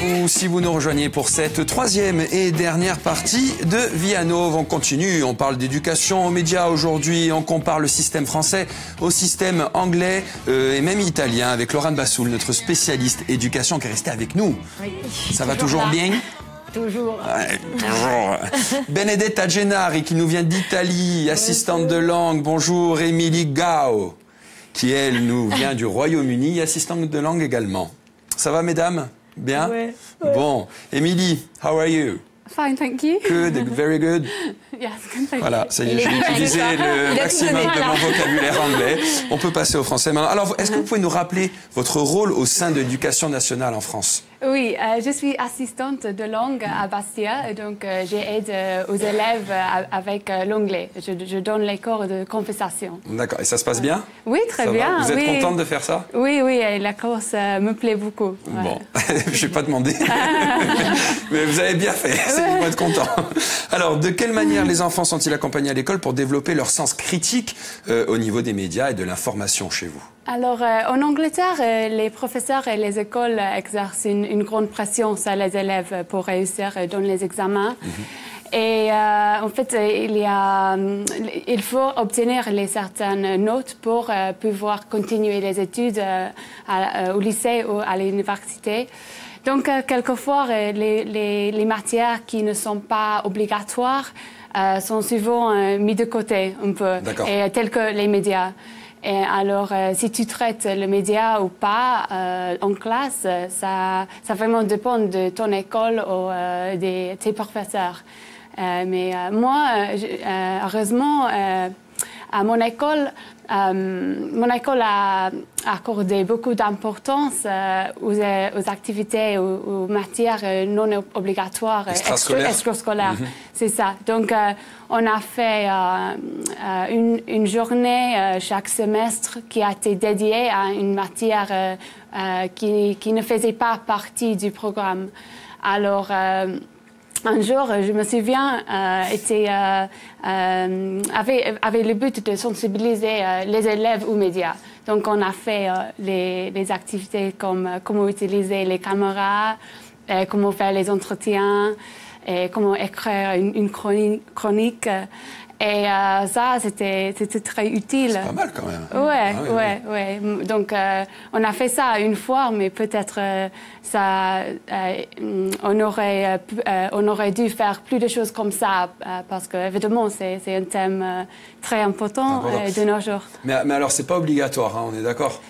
vous si vous nous rejoignez pour cette troisième et dernière partie de Vianov. On continue, on parle d'éducation aux médias aujourd'hui, on compare le système français au système anglais et même italien avec Laurent Bassoul, notre spécialiste éducation qui est resté avec nous. Oui, ça va toujours bien? Toujours. Ouais, toujours. Benedetta Gennari qui nous vient d'Italie, assistante de langue. Bonjour. Émilie Gao qui, elle, nous vient du Royaume-Uni, assistante de langue également. Ça va, mesdames? Bien? Ouais. Bon. Émilie, how are you? Fine, thank you. Good, very good. Yes, thank Voilà, ça y est, j'ai utilisé le maximum de mon vocabulaire anglais. On peut passer au français maintenant. Alors, est-ce que vous pouvez nous rappeler votre rôle au sein de l'éducation nationale en France? Oui, je suis assistante de langue à Bastia, et donc j'aide aux élèves avec l'anglais. Je donne les cours de conversation. D'accord, et ça se passe bien? Oui, très bien. Vous êtes oui. contente de faire ça? Oui, oui, et la course me plaît beaucoup. Ouais. Bon, je vais pas demander, mais vous avez bien fait, c'est vous être content. Alors, de quelle manière les enfants sont-ils accompagnés à l'école pour développer leur sens critique au niveau des médias et de l'information chez vous? Alors, en Angleterre, les professeurs et les écoles exercent une grande pression sur les élèves pour réussir dans les examens. Et en fait, il faut obtenir certaines notes pour pouvoir continuer les études au lycée ou à l'université. Donc, quelquefois, les matières qui ne sont pas obligatoires sont souvent mises de côté un peu, et telles que les médias. Et alors, si tu traites le média ou pas en classe, ça vraiment dépend de ton école ou de tes professeurs. Mais moi, heureusement, à mon école a accordé beaucoup d'importance aux activités, aux matières non obligatoires, extrascolaires. C'est ça. Donc, on a fait une journée chaque semestre qui a été dédiée à une matière qui ne faisait pas partie du programme. Alors, un jour, je me souviens, avait le but de sensibiliser les élèves aux médias. Donc, on a fait les activités comme comment utiliser les caméras, comment faire les entretiens, et comment écrire une chronique. Et ça, c'était très utile. C'est pas mal quand même. Ouais. Donc, on a fait ça une fois, mais peut-être on aurait dû faire plus de choses comme ça, parce que évidemment, c'est un thème très important de nos jours. Mais alors, c'est pas obligatoire, hein, on est d'accord?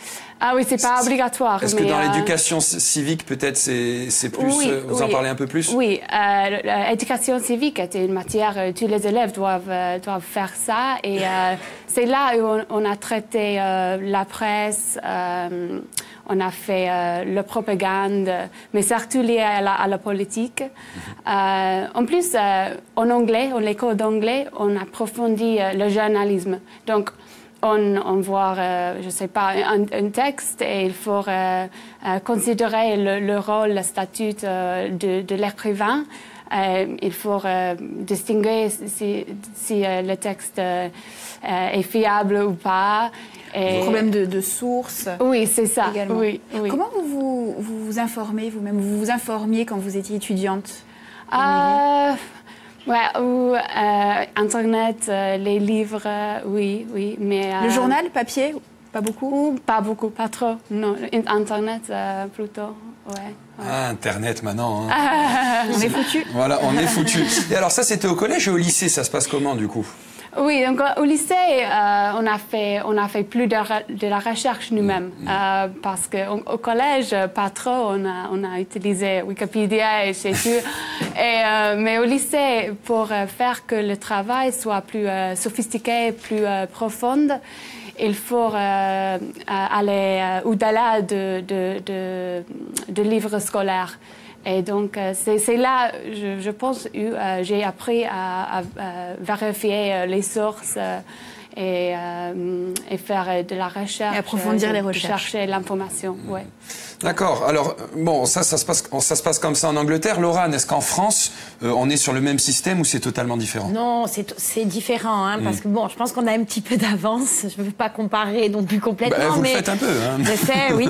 Ah oui, c'est pas obligatoire. Est-ce que dans l'éducation civique, peut-être, c'est plus... Oui, vous en parlez un peu plus? Oui, l'éducation civique est une matière, tous les élèves doivent faire ça. Et c'est là où on a traité la presse, on a fait la propagande, mais surtout lié à la politique. En plus, en anglais, en école d'anglais, on approfondit le journalisme. Donc, on voit, je ne sais pas, un texte et il faut considérer le rôle, le statut de l'écrivain. Il faut distinguer si le texte est fiable ou pas. Le problème de source. Oui, c'est ça. Également. Oui. Comment vous informez vous-même? Vous vous informiez quand vous étiez étudiante? Ouais, ou Internet, les livres, oui, mais... Le journal, papier, pas beaucoup? Pas beaucoup, pas trop, non. Internet, plutôt, ouais. Ah, Internet maintenant. Hein. On est foutu. Voilà, on est foutu. Et alors ça, c'était au collège et au lycée, ça se passe comment du coup? Oui, donc au lycée, on a fait plus de la recherche nous-mêmes, parce qu'au collège, pas trop, on a utilisé Wikipédia et c'est tout. Mais au lycée, pour faire que le travail soit plus sophistiqué, plus profond, il faut aller au-delà de livres scolaires. Et donc, c'est là, je pense, où j'ai appris à vérifier les sources et faire de la recherche. Et approfondir les recherches. Chercher l'information, ouais. D'accord. Alors, bon, ça se passe comme ça en Angleterre. Laurane, est-ce qu'en France, on est sur le même système ou c'est totalement différent? Non, c'est différent, hein, parce que bon, je pense qu'on a un petit peu d'avance. Je ne veux pas comparer non plus complètement. Vous mais le faites un peu, hein. Je sais, oui.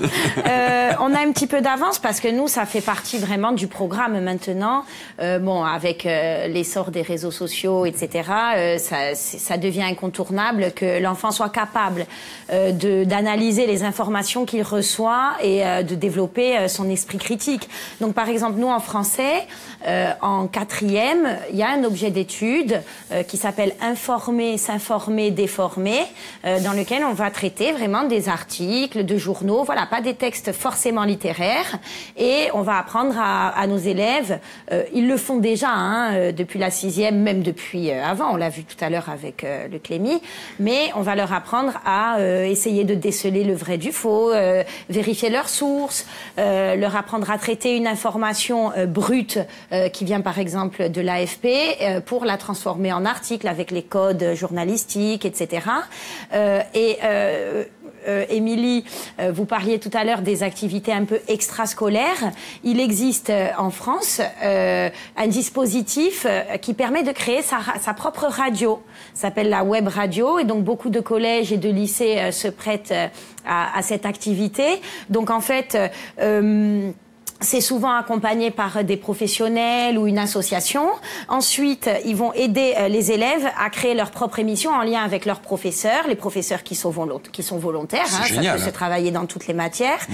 On a un petit peu d'avance parce que nous, ça fait partie vraiment du programme maintenant. Bon, avec l'essor des réseaux sociaux, etc., ça devient incontournable que l'enfant soit capable d'analyser les informations qu'il reçoit et de développer son esprit critique. Donc, par exemple, nous, en français, en 4e, il y a un objet d'étude qui s'appelle « Informer, s'informer, déformer », dans lequel on va traiter vraiment des articles, de journaux, voilà, pas des textes forcément littéraires. Et on va apprendre à nos élèves, ils le font déjà hein, depuis la 6e, même depuis avant, on l'a vu tout à l'heure avec le Clémy, mais on va leur apprendre à essayer de déceler le vrai du faux, vérifier leurs sources, leur apprendre à traiter une information brute qui vient par exemple de l'AFP pour la transformer en article avec les codes journalistiques, etc. Émilie, vous parliez tout à l'heure des activités un peu extrascolaires. Il existe en France un dispositif qui permet de créer sa propre radio. Ça s'appelle la web radio et donc beaucoup de collèges et de lycées se prêtent à cette activité. Donc en fait... c'est souvent accompagné par des professionnels ou une association. Ensuite, ils vont aider les élèves à créer leur propre émission en lien avec leurs professeurs, les professeurs qui sont volontaires. Hein, génial, ça peut se travailler dans toutes les matières.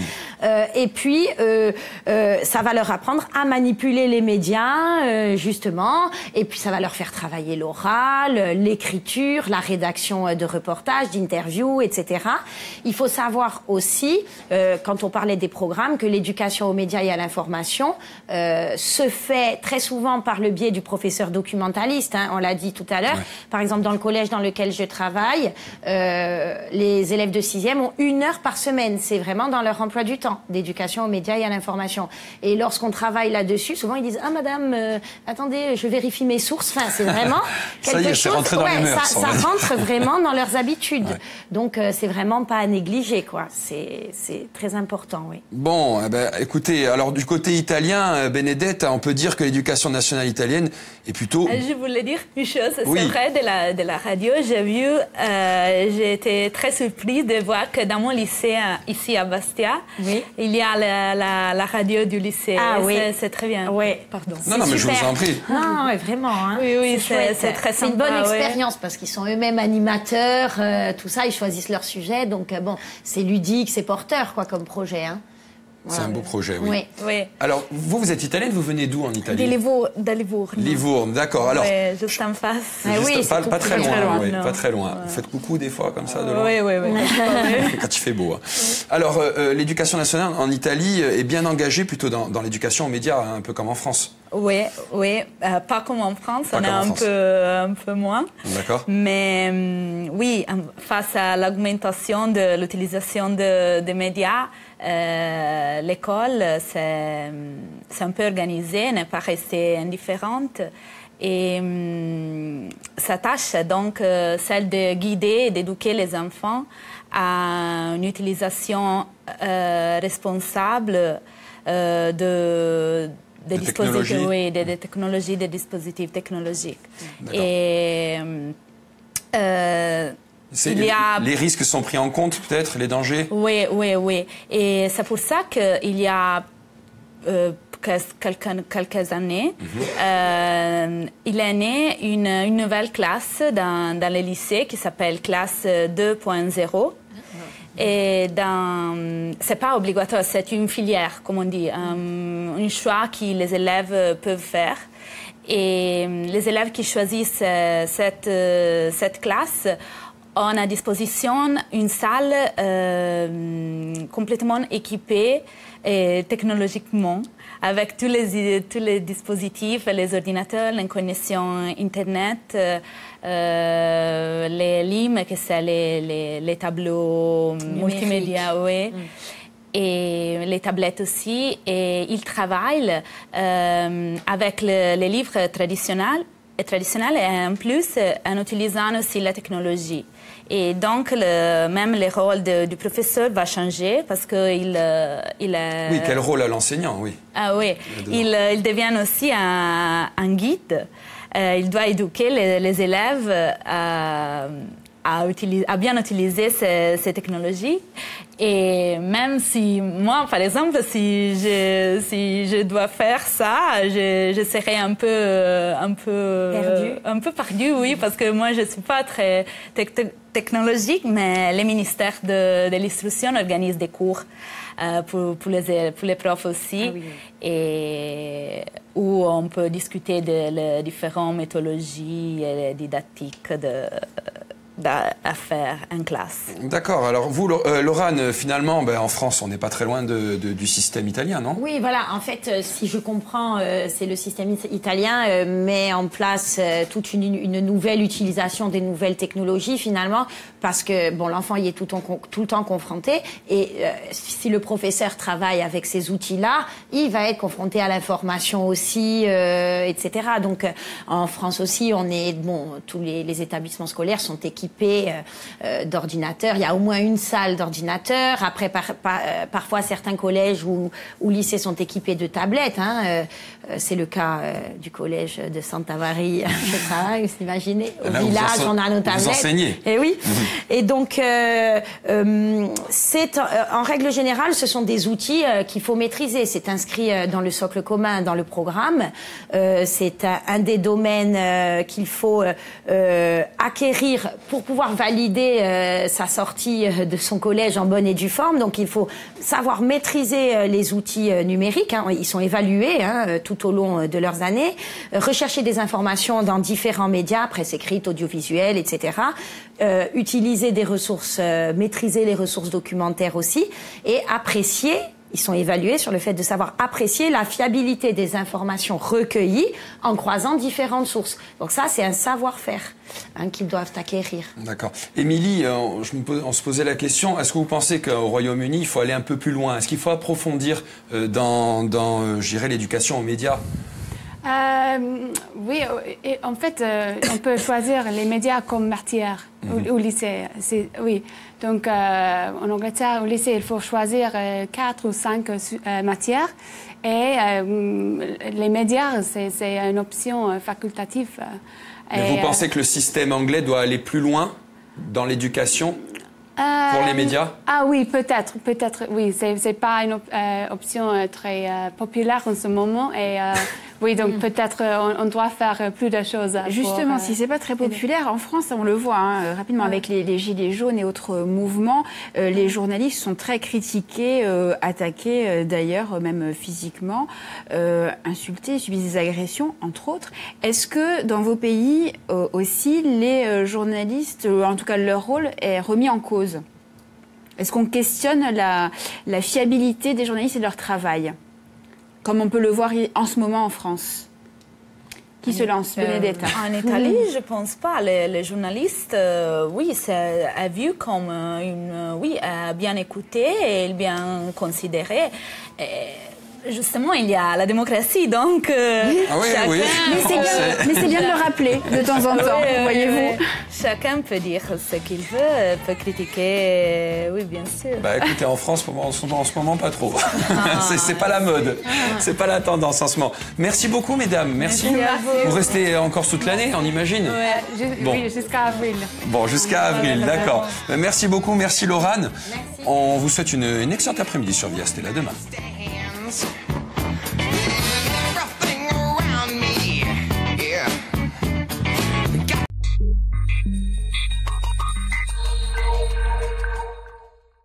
Et puis, ça va leur apprendre à manipuler les médias, justement. Et puis, ça va leur faire travailler l'oral, l'écriture, la rédaction de reportages, d'interviews, etc. Il faut savoir aussi, quand on parlait des programmes, que l'éducation aux médias et à l'information se fait très souvent par le biais du professeur documentaliste, hein, on l'a dit tout à l'heure. Ouais. Par exemple, dans le collège dans lequel je travaille, les élèves de 6e ont 1 heure par semaine. C'est vraiment dans leur emploi du temps, d'éducation aux médias et à l'information. Et lorsqu'on travaille là-dessus, souvent ils disent « Ah madame, attendez, je vérifie mes sources ». Enfin, c'est vraiment quelque chose... rentré dans les mœurs, ça rentre vraiment dans leurs habitudes. Ouais. Donc, c'est vraiment pas à négliger, quoi. C'est très important, oui. Bon, eh ben, écoutez, alors du côté italien, Benedetta, on peut dire que l'éducation nationale italienne est plutôt... Je voulais dire une chose, oui. C'est vrai, de la radio, j'ai été très surprise de voir que dans mon lycée, ici à Bastia, oui. Il y a la radio du lycée. Ah oui. C'est très bien. Oui. Pardon. Non, mais je vous en prie. Non, ouais, vraiment. Hein. Oui, c'est très sympa. C'est une bonne expérience parce qu'ils sont eux-mêmes animateurs, tout ça, ils choisissent leur sujet. Donc, bon, c'est ludique, c'est porteur, quoi, comme projet, hein. C'est un beau projet, oui. Oui. Oui. Alors, vous êtes italienne, vous venez d'où en Italie? De Livourne. Livourne, d'accord. Alors, oui, juste en face. Juste, pas très loin. Oui, pas très loin. Ouais. Vous faites coucou des fois, comme ça, de loin? Oui. Quand il fait beau. Hein. Alors, l'éducation nationale en Italie est bien engagée plutôt dans l'éducation aux médias, un peu comme en France. Oui. Pas comme en France, on est un peu moins. D'accord. Mais oui, face à l'augmentation de l'utilisation des médias, l'école c'est un peu organisée, n'est pas restée indifférente. Et sa tâche, donc, celle de guider et d'éduquer les enfants à une utilisation responsable des dispositifs, oui, des technologies, des dispositifs technologiques. Et les risques sont pris en compte, peut-être, les dangers? Oui. Et c'est pour ça qu'il y a quelques années, il est né une nouvelle classe dans les lycées qui s'appelle classe 2.0. Et c'est pas obligatoire, c'est une filière, comme on dit, un choix que les élèves peuvent faire. Et les élèves qui choisissent cette classe ont à disposition une salle complètement équipée technologiquement, avec tous les dispositifs, les ordinateurs, les connexions Internet, les LIM, que c'est les tableaux multimédia, oui. Et les tablettes aussi. Et ils travaillent avec les livres traditionnels traditionnelle et en plus en utilisant aussi la technologie. Et donc, même le rôle du professeur va changer parce qu'il Oui, quel rôle a l'enseignant, oui. Ah oui, il devient aussi un guide. Il doit éduquer les élèves à bien utiliser ces technologies. Et même si moi, par exemple, si je dois faire ça, je serais un peu perdue, oui, parce que moi, je suis pas très technologique, mais le ministère de l'instruction organise des cours pour les profs aussi, et où on peut discuter de différentes méthodologies et didactiques à faire en classe. D'accord. Alors vous, Laurane, finalement, en France, on n'est pas très loin du système italien, non? Oui, voilà. En fait, si je comprends, c'est le système italien met en place toute une nouvelle utilisation des nouvelles technologies, finalement, parce que bon, l'enfant y est tout le temps confronté. Et si le professeur travaille avec ces outils-là, il va être confronté à l'information aussi, etc. Donc, en France aussi, tous les établissements scolaires sont équipés d'ordinateurs. Il y a au moins une salle d'ordinateurs. Après, parfois, certains collèges ou lycées sont équipés de tablettes. C'est le cas du collège de Santa-Marie. Vous imaginez, au village, on a nos tablettes. Vous enseignez. Et oui. Et donc, en règle générale, ce sont des outils qu'il faut maîtriser. C'est inscrit dans le socle commun, dans le programme. C'est un des domaines qu'il faut acquérir pour pouvoir valider sa sortie de son collège en bonne et due forme. Donc, il faut savoir maîtriser les outils numériques. Ils sont évalués tout au long de leurs années. Rechercher des informations dans différents médias, presse écrite, audiovisuelle, etc. Utiliser des ressources, maîtriser les ressources documentaires aussi, et apprécier. Ils sont évalués sur le fait de savoir apprécier la fiabilité des informations recueillies en croisant différentes sources. Donc ça, c'est un savoir-faire qu'ils doivent acquérir. D'accord. Émilie, on se posait la question, est-ce que vous pensez qu'au Royaume-Uni, il faut aller un peu plus loin? Est-ce qu'il faut approfondir dans je dirais, l'éducation aux médias? Oui, et en fait, on peut choisir les médias comme matière au lycée. Oui. Donc, en Angleterre, au lycée, il faut choisir 4 ou 5 matières. Et les médias, c'est une option facultative. Mais vous pensez que le système anglais doit aller plus loin dans l'éducation pour les médias? Ah oui, peut-être, oui. C'est pas une option très populaire en ce moment. Et oui, donc peut-être on doit faire plus de choses. Justement, si c'est pas très populaire, en France, on le voit rapidement avec les Gilets jaunes et autres mouvements, les journalistes sont très critiqués, attaqués d'ailleurs, même physiquement, insultés, subissent des agressions, entre autres. Est-ce que dans vos pays aussi, les journalistes, en tout cas leur rôle, est remis en cause? Est-ce qu'on questionne la fiabilité des journalistes et de leur travail, comme on peut le voir en ce moment en France? Qui se lance? Benedetta. En Italie, je ne pense pas. Les journalistes, oui, c'est vu comme bien écouté et bien considéré. Justement, il y a la démocratie, donc chacun... Oui. Mais c'est bien de le rappeler de temps en temps, voyez-vous. Chacun peut dire ce qu'il veut, peut critiquer, oui, bien sûr. Écoutez, en France, en ce moment, pas trop. C'est pas la mode, c'est pas la tendance en ce moment. Merci beaucoup, mesdames, merci. Vous restez encore toute l'année, on imagine? Oui, jusqu'à avril. Bon, jusqu'à avril, d'accord. Merci beaucoup, merci Laurane. Merci. On vous souhaite une excellente après-midi sur Via Stella demain.